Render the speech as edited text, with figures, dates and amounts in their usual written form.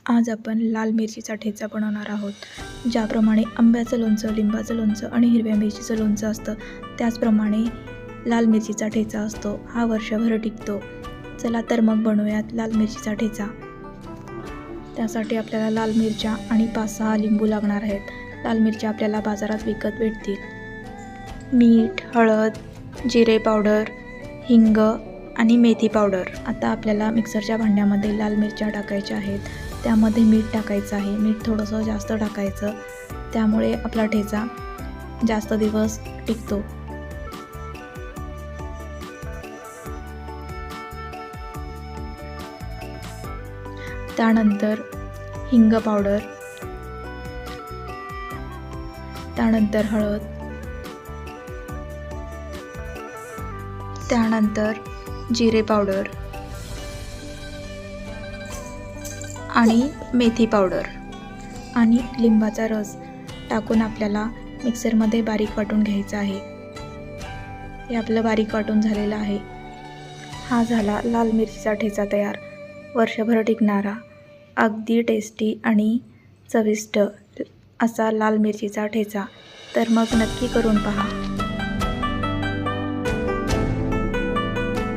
आज आपण लाल मिरचीचा ठेचा बनवणार आहोत. ज्याप्रमाणे आंब्याचं लोणचं, लिंबाचं लोणचं आणि हिरव्या मिरचीचं लोणचं असतं, त्याचप्रमाणे लाल मिरचीचा ठेचा असतो. हा वर्षभर टिकतो. चला तर मग बनवूयात लाल मिरचीचा ठेचा. त्यासाठी आपल्याला लाल मिरच्या आणि 5-6 लिंबू लागणार आहेत. लाल मिरच्या आपल्याला बाजारात विकत भेटतील. मीठ, हळद, जिरे पावडर, हिंग आणि मेथी पावडर. आता आपल्याला मिक्सरच्या भांड्यामध्ये लाल मिरच्या टाकायच्या आहेत. त्यामध्ये मीठ टाकायचं आहे. मीठ थोडंसं जास्त टाकायचं, त्यामुळे आपला ठेचा जास्त दिवस टिकतो. त्यानंतर हिंग पावडर, त्यानंतर हळद, त्यानंतर जिरे पावडर आणि मेथी पावडर आणि लिंबाचा रस टाकून आपल्याला मिक्सरमध्ये बारीक वाटून घ्यायचं आहे. हे आपलं बारीक वाटून झालेलं आहे. हा झाला लाल मिरचीचा ठेचा तयार. वर्षभर टिकणारा, अगदी टेस्टी आणि चविष्ट असा लाल मिरचीचा ठेचा. तर मग नक्की करून पहा.